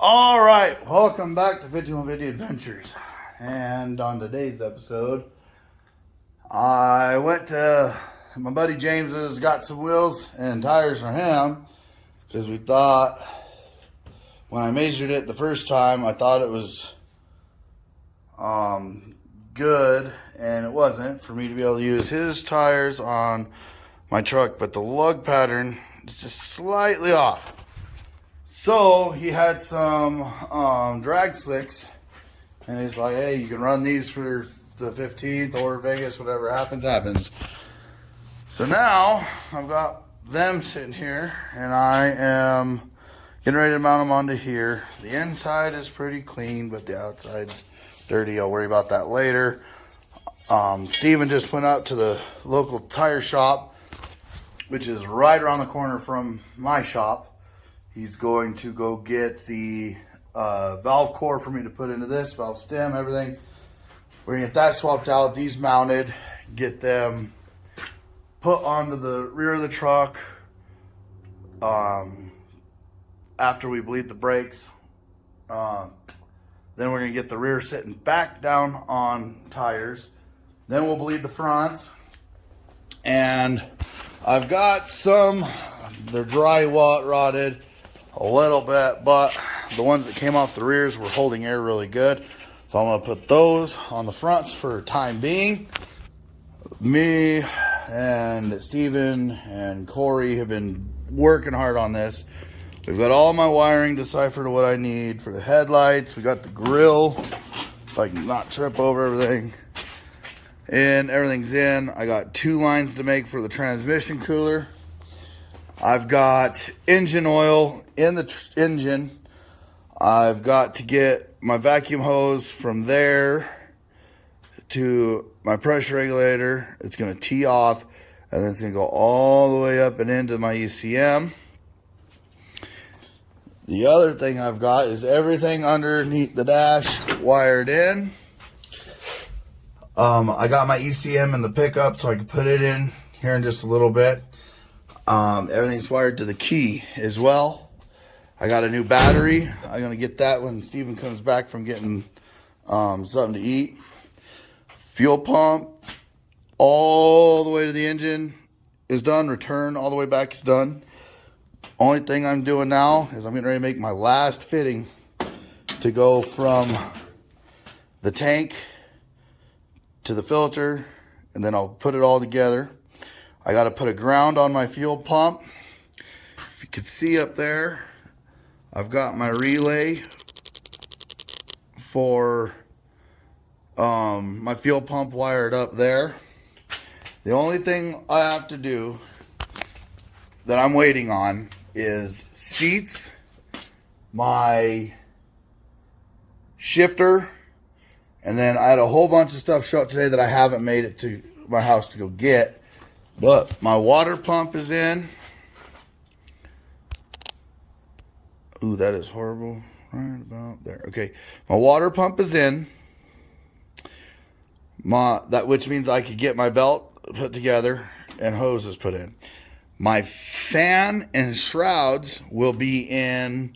All right, welcome back to 5150 Adventures. And on today's episode, I went to my buddy James's, got some wheels and tires for him because we thought, when I measured it the first time, I thought it was good, and it wasn't, for me to be able to use his tires on my truck, but the lug pattern is just slightly off. So he had some drag slicks, and he's like, hey, you can run these for the 15th or Vegas, whatever happens. So now I've got them sitting here, and I am getting ready to mount them onto here. The inside is pretty clean, but the outside's dirty. I'll worry about that later. Steven just went out to the local tire shop, which is right around the corner from my shop. He's going to go get the valve core for me to put into this, valve stem, everything. We're gonna get that swapped out, these mounted, get them put onto the rear of the truck after we bleed the brakes. Then we're gonna get the rear sitting back down on tires. Then we'll bleed the fronts. And I've got some, they're dry rotted a little bit, but the ones that came off the rears were holding air really good. So I'm gonna put those on the fronts for time being. Me and Steven and Corey have been working hard on this. We've got all my wiring deciphered to what I need for the headlights. We got the grill, if I can not trip over everything. And everything's in. I got 2 lines to make for the transmission cooler. I've got engine oil in the engine. I've got to get my vacuum hose from there to my pressure regulator. It's going to tee off, and then it's going to go all the way up and into my ECM. The other thing I've got is everything underneath the dash wired in. I got my ECM in the pickup, so I can put it in here in just a little bit. Everything's wired to the key as well. I got a new battery. I'm going to get that when Steven comes back from getting something to eat. Fuel pump all the way to the engine is done. Return all the way back is done. Only thing I'm doing now is I'm getting ready to make my last fitting to go from the tank to the filter, and then I'll put it all together. I got to put a ground on my fuel pump. If you can see up there, I've got my relay for my fuel pump wired up there. The only thing I have to do that I'm waiting on is seats, my shifter, and then I had a whole bunch of stuff show up today that I haven't made it to my house to go get. But my water pump is in. Ooh, that is horrible. Right about there. Okay, my water pump is in. Which means I could get my belt put together and hoses put in. My fan and shrouds will be in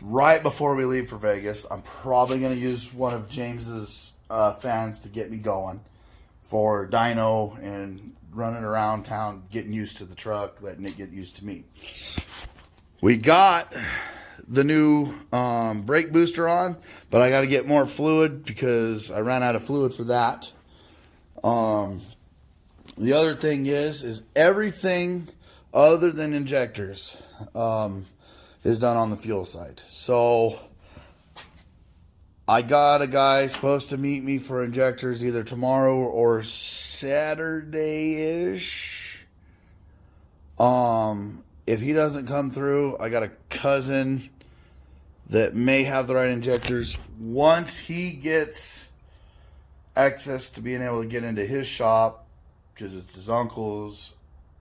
right before we leave for Vegas. I'm probably going to use one of James's fans to get me going for dyno and running around town, getting used to the truck, letting it get used to me. We got the new brake booster on, but I got to get more fluid because I ran out of fluid for that. The other thing is everything other than injectors is done on the fuel side. So I got a guy supposed to meet me for injectors either tomorrow or Saturday-ish. If he doesn't come through, I got a cousin that may have the right injectors. Once he gets access to being able to get into his shop, because it's his uncle's,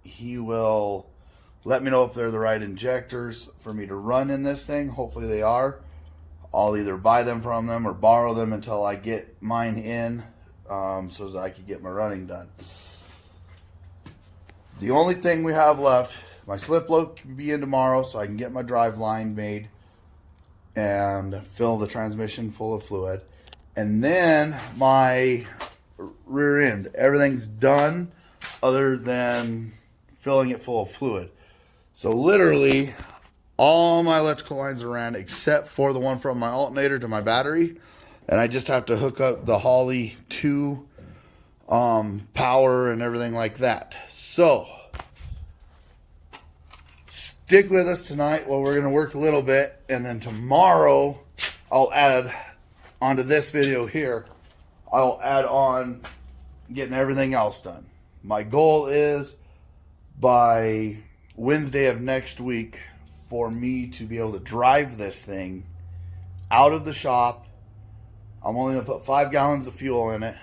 he will let me know if they're the right injectors for me to run in this thing. Hopefully they are. I'll either buy them from them or borrow them until I get mine in, so that I can get my running done. The only thing we have left my slip load can be in tomorrow so I can get my drive line made and fill the transmission full of fluid. And then my rear end, everything's done other than filling it full of fluid. So literally all my electrical lines are ran except for the one from my alternator to my battery. And I just have to hook up the Holley to power and everything like that. So stick with us tonight while we're going to work a little bit, and then tomorrow I'll add onto this video here, I'll add on getting everything else done. My goal is by Wednesday of next week for me to be able to drive this thing out of the shop. I'm only going to put 5 gallons of fuel in it,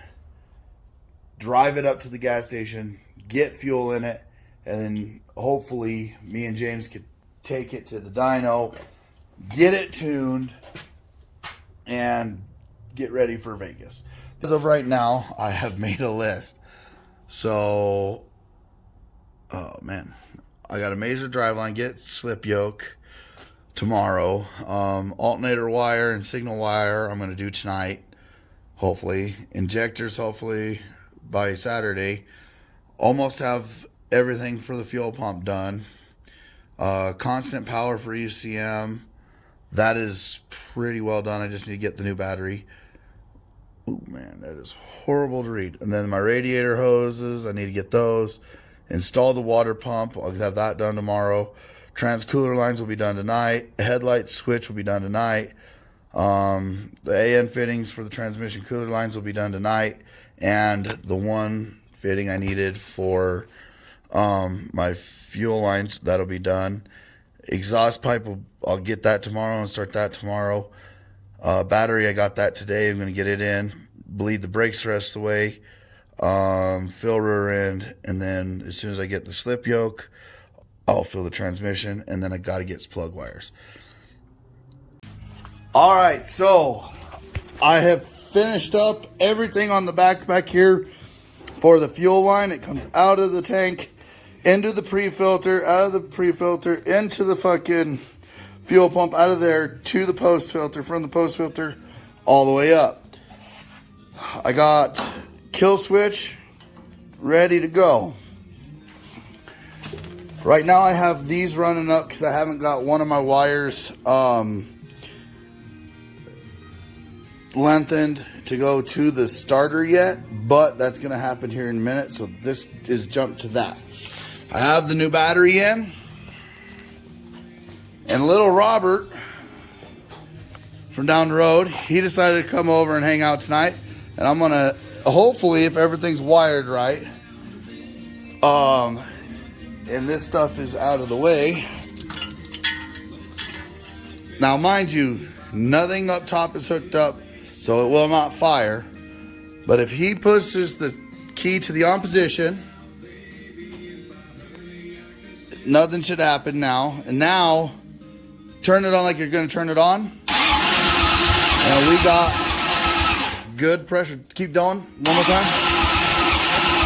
drive it up to the gas station, get fuel in it, and then hopefully me and James could take it to the dyno, get it tuned, and get ready for Vegas. As of right now, I have made a list. So, oh man, I got to measure driveline, get slip yoke tomorrow. Alternator wire and signal wire I'm going to do tonight, hopefully. Injectors, hopefully by Saturday. Almost have everything for the fuel pump done. Constant power for ECM, that is pretty well done. I just need to get the new battery. Oh man, that is horrible to read. And then my radiator hoses, I need to get those. Install the water pump, I'll have that done tomorrow. Trans cooler lines will be done tonight. Headlight switch will be done tonight. The AN fittings for the transmission cooler lines will be done tonight. And the one fitting I needed for my fuel lines, that'll be done. Exhaust pipe, I'll get that tomorrow and start that tomorrow. Battery, I got that today. I'm going to get it in, bleed the brakes the rest of the way, fill rear end, and then as soon as I get the slip yoke, I'll fill the transmission, and then I got to get plug wires. All right, so I have finished up everything on the back here for the fuel line. It comes out of the tank, into the pre-filter, out of the pre-filter, into the fucking fuel pump, out of there to the post filter, from the post filter all the way up. I got kill switch ready to go. Right now I have these running up because I haven't got one of my wires lengthened to go to the starter yet, but that's going to happen here in a minute. So this is jump to that. I have the new battery in, and little Robert from down the road, he decided to come over and hang out tonight, and I'm going to, hopefully, if everything's wired right, and this stuff is out of the way. Now, mind you, nothing up top is hooked up, so it will not fire. But if he pushes the key to the on position, nothing should happen now. And now, turn it on like you're going to turn it on. And we got good pressure. Keep going. One more time.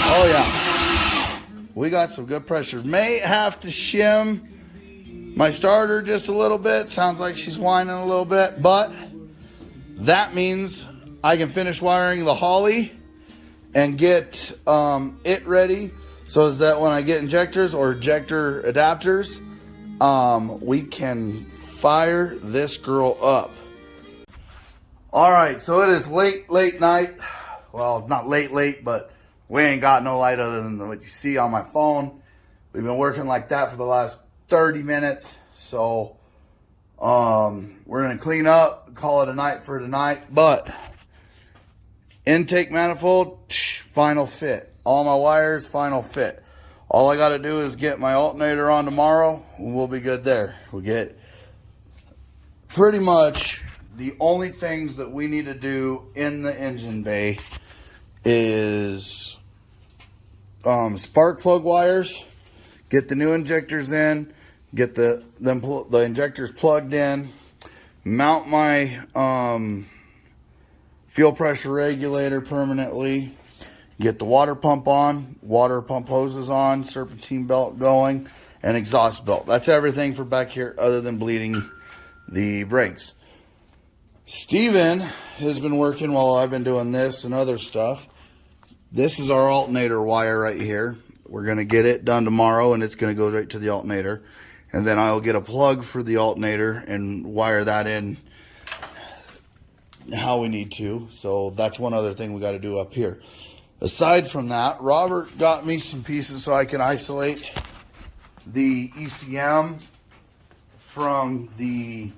Oh, yeah. We got some good pressure. May have to shim my starter just a little bit. Sounds like she's whining a little bit. But that means I can finish wiring the Holley and get it ready so that when I get injectors or ejector adapters, we can fire this girl up. All right, so it is late night. Well, not late, but we ain't got no light other than what you see on my phone. We've been working like that for the last 30 minutes. So we're going to clean up, call it a night for tonight. But intake manifold, final fit. All my wires, final fit. All I got to do is get my alternator on tomorrow. We'll be good there. We'll get pretty much the only things that we need to do in the engine bay is spark plug wires, get the new injectors in, get the injectors plugged in, mount my fuel pressure regulator permanently, get the water pump on, water pump hoses on, serpentine belt going, and exhaust belt. That's everything for back here other than bleeding the brakes. Steven has been working while I've been doing this and other stuff. This is our alternator wire right here. We're going to get it done tomorrow, and it's going to go right to the alternator. And then I'll get a plug for the alternator and wire that in how we need to. So that's one other thing we got to do up here. Aside from that, Robert got me some pieces so I can isolate the ECM from the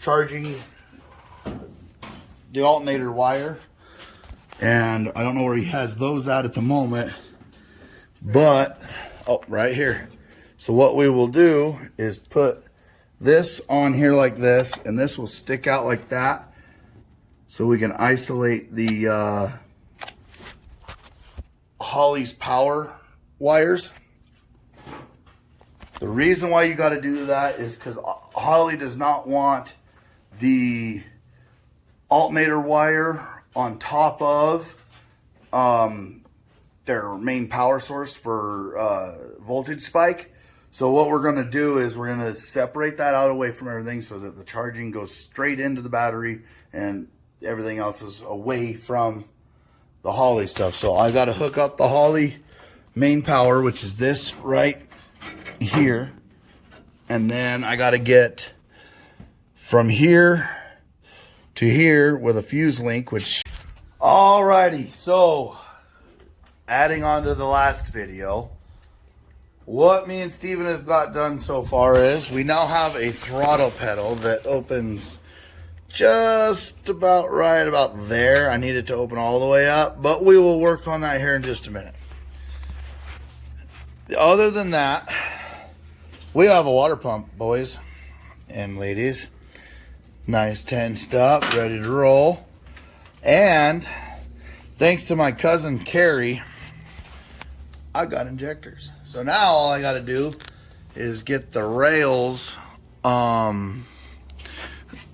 charging the alternator wire. And I don't know where he has those at the moment, but oh, right here. So what we will do is put this on here like this, and this will stick out like that, so we can isolate the Holley's power wires. The reason why you got to do that is because Holley does not want the alternator wire on top of their main power source for voltage spike. So what we're going to do is we're going to separate that out away from everything so that the charging goes straight into the battery and everything else is away from the Holley stuff. So I got to hook up the Holley main power, which is this right here, and then I got to get from here to here with a fuse link, which alrighty. So adding on to the last video, what me and Steven have got done so far is we now have a throttle pedal that opens just about right about there. I need it to open all the way up, but we will work on that here in just a minute. Other than that, we have a water pump, boys and ladies. Nice tensed up, ready to roll. And thanks to my cousin Carrie, I got injectors. So now all I got to do is get the rails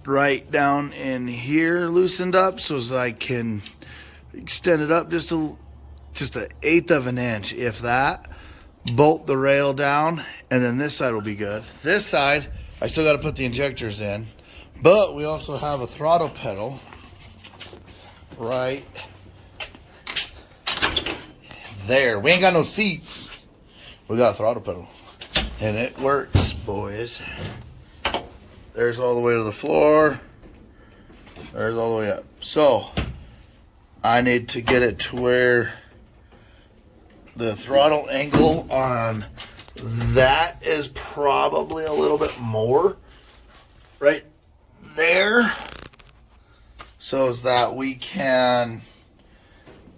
right down in here loosened up so as I can extend it up just an eighth of an inch, if that. Bolt the rail down, and then this side will be good. This side, I still got to put the injectors in, but we also have a throttle pedal right there. We ain't got no seats. We got a throttle pedal, and it works, boys. There's all the way to the floor. There's all the way up. So I need to get it to where the throttle angle on that is probably a little bit more right there, so as that we can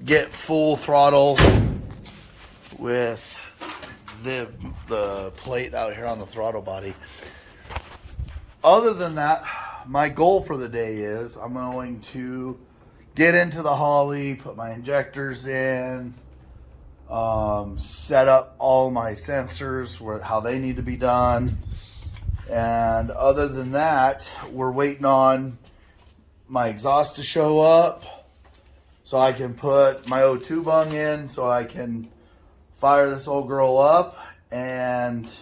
get full throttle with the plate out here on the throttle body. Other than that, my goal for the day is I'm going to get into the Holley, put my injectors in, set up all my sensors how they need to be done. And other than that, we're waiting on my exhaust to show up so I can put my O2 bung in so I can fire this old girl up, and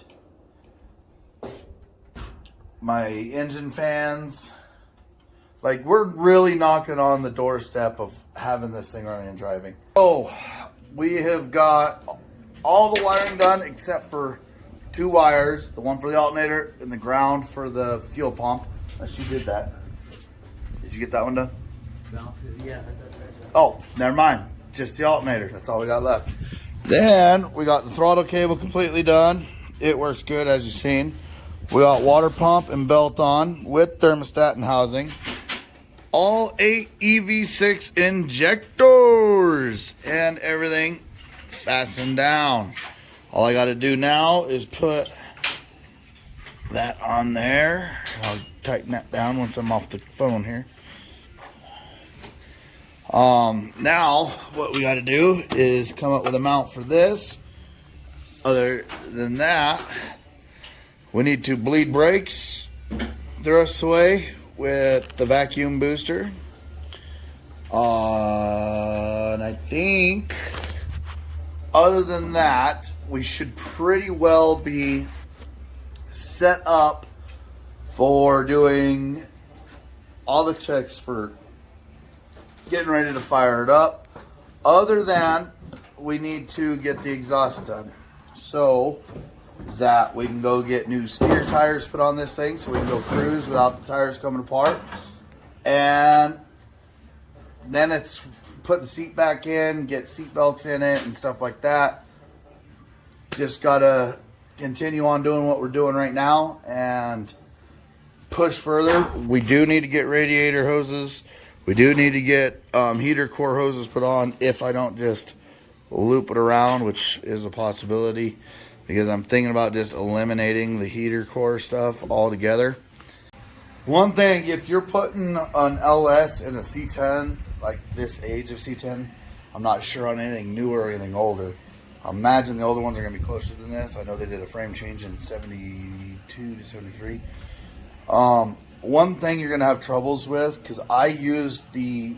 my engine fans. Like, we're really knocking on the doorstep of having this thing running and driving. So we have got all the wiring done except for 2 wires, the one for the alternator and the ground for the fuel pump. Unless you did that. Did you get that one done? Yeah. Oh, never mind. Just the alternator. That's all we got left. Then we got the throttle cable completely done. It works good, as you've seen. We got water pump and belt on with thermostat and housing. All 8 EV6 injectors and everything fastened down. All I got to do now is put that on there. I'll tighten that down once I'm off the phone here. Now what we got to do is come up with a mount for this. Other than that, we need to bleed brakes the rest of the way with the vacuum booster. And I think other than that, we should pretty well be set up for doing all the checks for getting ready to fire it up. Other than we need to get the exhaust done. So that we can go get new steer tires put on this thing so we can go cruise without the tires coming apart. And then it's put the seat back in, get seat belts in it and stuff like that. Just gotta continue on doing what we're doing right now and push further. We do need to get radiator hoses. We do need to get heater core hoses put on if I don't just loop it around, which is a possibility, because I'm thinking about just eliminating the heater core stuff altogether. One thing, if you're putting an LS in a C10, like this age of C10, I'm not sure on anything newer or anything older. I imagine the older ones are going to be closer than this. I know they did a frame change in 72 to 73. One thing you're going to have troubles with, because I used the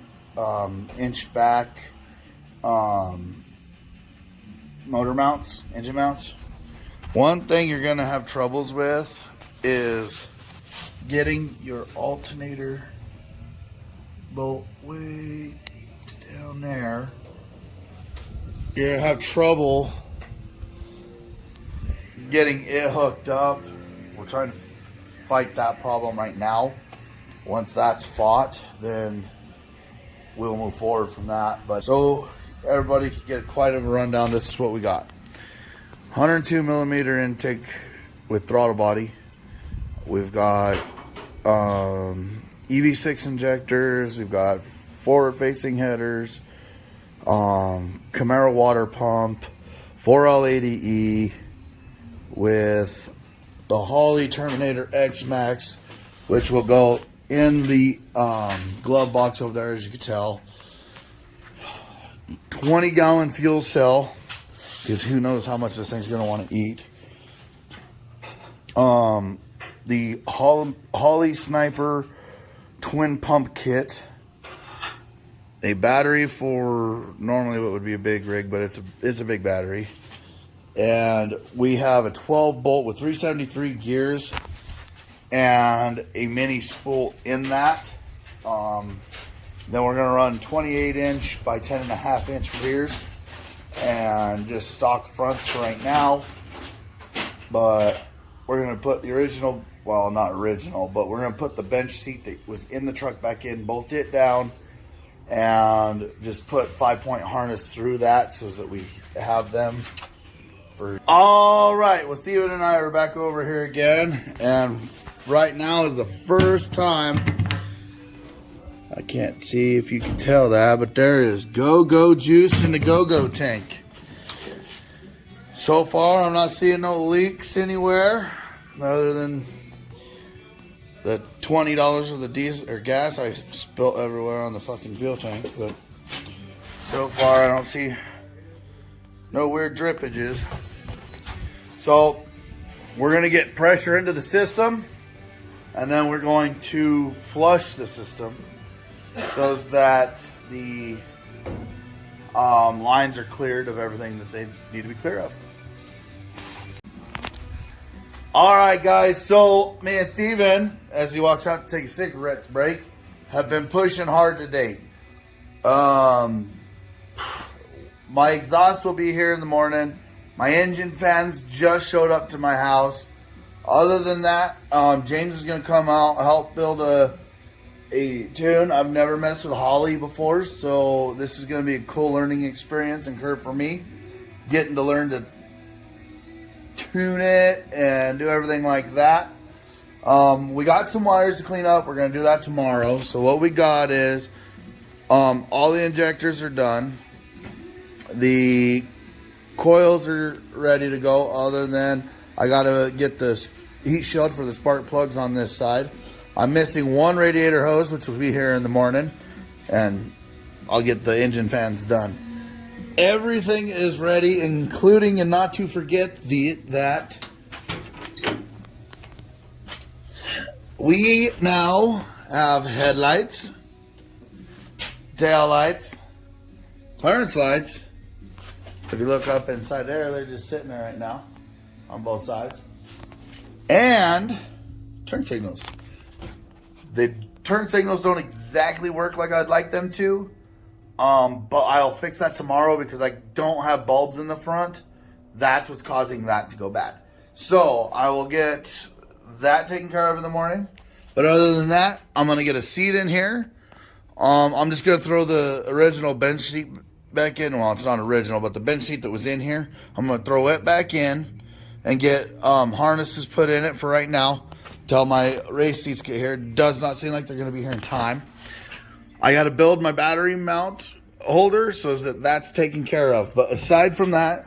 inch back motor mounts, engine mounts. One thing you're going to have troubles with is getting your alternator bolt way down there. You're going to have trouble getting it hooked up. We're trying to fight that problem right now. Once that's fought, then we'll move forward from that. But so everybody can get quite a rundown, this is what we got. 102 millimeter intake with throttle body. We've got EV6 injectors. We've got forward facing headers, Camaro water pump, 4L80E with the Holley Terminator X Max, which will go in the glove box over there, as you can tell. 20-gallon fuel cell, because who knows how much this thing's going to want to eat. The Holley Sniper twin pump kit. A battery for normally what would be a big rig, but it's a big battery. And we have a 12 bolt with 373 gears and a mini spool in that. Then we're going to run 28 inch by 10.5 inch rears and just stock fronts for right now. But we're going to put the original, well, not original, but we're going to put the bench seat that was in the truck back in, bolt it down, and just put 5-point harness through that so that we have them. All right, well, Steven and I are back over here again, and right now is the first time, I can't see if you can tell that, but there is go-go juice in the go-go tank. So far, I'm not seeing no leaks anywhere, other than the $20 of the diesel or gas I spilt everywhere on the fucking fuel tank. But so far, I don't see no weird drippages. So we're going to get pressure into the system, and then we're going to flush the system so that the lines are cleared of everything that they need to be clear of. All right, guys, so me and Steven, as he walks out to take a cigarette break, have been pushing hard today. My exhaust will be here in the morning. My engine fans just showed up to my house. Other than that, James is going to come out and help build a tune. I've never messed with Holley before, so this is going to be a cool learning experience and curve for me. Getting to learn to tune it and do everything like that. We got some wires to clean up. We're going to do that tomorrow. So what we got is all the injectors are done. The coils are ready to go, other than I got to get the heat shield for the spark plugs on this side. I'm missing one radiator hose, which will be here in the morning, and I'll get the engine fans done. Everything is ready, including, and not to forget, that we now have headlights, tail lights, clearance lights, If you look up inside there, they're just sitting there right now on both sides. And turn signals. The turn signals don't exactly work like I'd like them to. But I'll fix that tomorrow because I don't have bulbs in the front. That's what's causing that to go bad. So I will get that taken care of in the morning. But other than that, I'm going to get a seat in here. I'm just going to throw the original bench seat back in. Well, it's not original, but the bench seat that was in here, I'm going to throw it back in and get harnesses put in it for right now till my race seats get here. Does not seem like they're going to be here in time. I got to build my battery mount holder so that that's taken care of. But aside from that,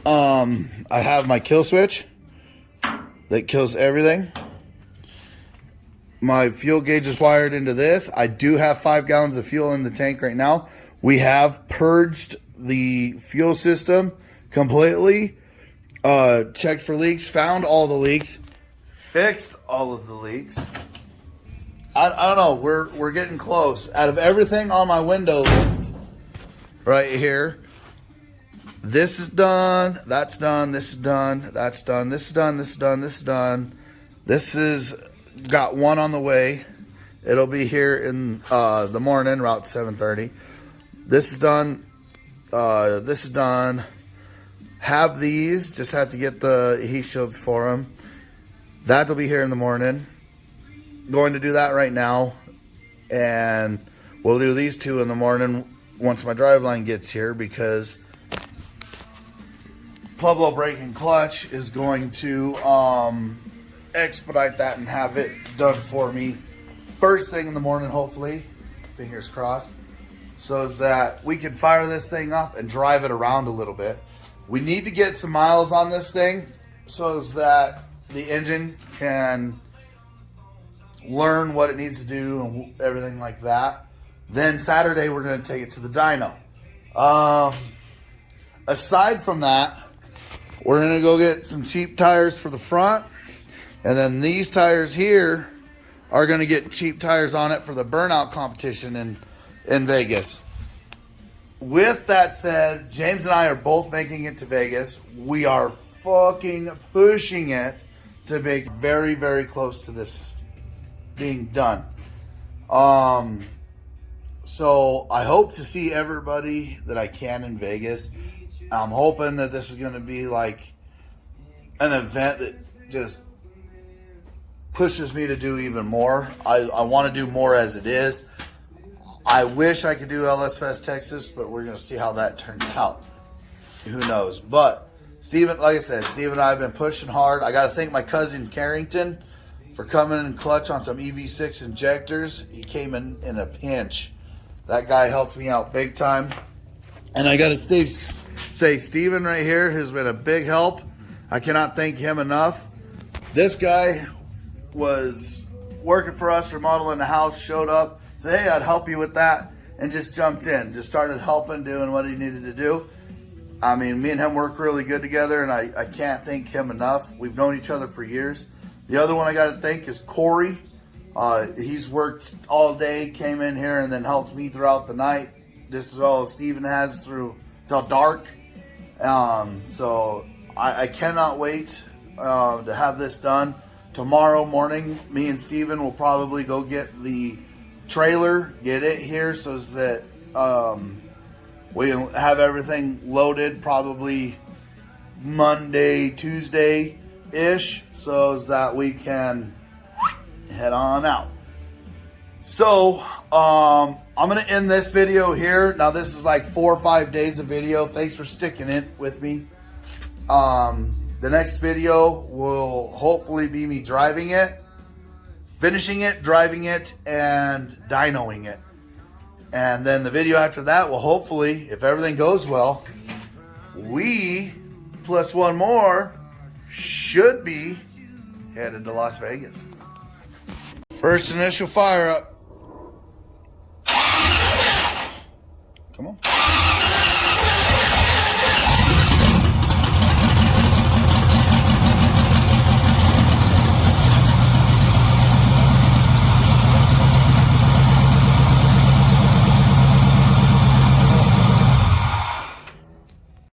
I have my kill switch that kills everything. My fuel gauge is wired into this. I do have 5 gallons of fuel in the tank right now. We have purged the fuel system completely. Checked for leaks, found all the leaks, fixed all of the leaks. I don't know. We're getting close. Out of everything on my window list right here, this is done. That's done. This is done. That's done. This is done. This is done. This is done. This is got one on the way. It'll be here in the morning, Route 730. This is done. This is done. Have these. Just have to get the heat shields for them. That'll be here in the morning. Going to do that right now, and we'll do these 2 in the morning once my driveline gets here, because Pueblo Brake and Clutch is going to expedite that and have it done for me first thing in the morning, hopefully, fingers crossed, so that we can fire this thing up and drive it around a little bit. We need to get some miles on this thing so that the engine can learn what it needs to do and everything like that. Then Saturday we're going to take it to the dyno. Aside from that, we're going to go get some cheap tires for the front, and then these tires here are going to get cheap tires on it for the burnout competition in Vegas. With that said, James and I are both making it to Vegas. We are fucking pushing it to make very, very close to this being done. So I hope to see everybody that I can in Vegas. I'm hoping that this is going to be like an event that just pushes me to do even more. I want to do more as it is. I wish I could do LS Fest Texas, but we're going to see how that turns out. Who knows? But Steven, like I said, Steve and I have been pushing hard. I got to thank my cousin Carrington for coming in clutch on some EV6 injectors. He came in a pinch. That guy helped me out big time. And I got to say, Steven right here has been a big help. I cannot thank him enough. This guy was working for us, remodeling the house, showed up, said, hey, I'd help you with that, and just jumped in. Just started helping, doing what he needed to do. I mean, me and him work really good together, and I can't thank him enough. We've known each other for years. The other one I got to thank is Corey. He's worked all day, came in here, and then helped me throughout the night, just as well as Steven has through till dark. So I cannot wait to have this done. Tomorrow morning, me and Steven will probably go get the trailer, get it here so that we'll have everything loaded probably Monday, Tuesday-ish, so that we can head on out. So, I'm going to end this video here. Now, this is like 4 or 5 days of video. Thanks for sticking it with me. The next video will hopefully be me driving it, finishing it, driving it, and dynoing it. And then the video after that will hopefully, if everything goes well, we, plus one more, should be headed to Las Vegas. First initial fire up. Come on.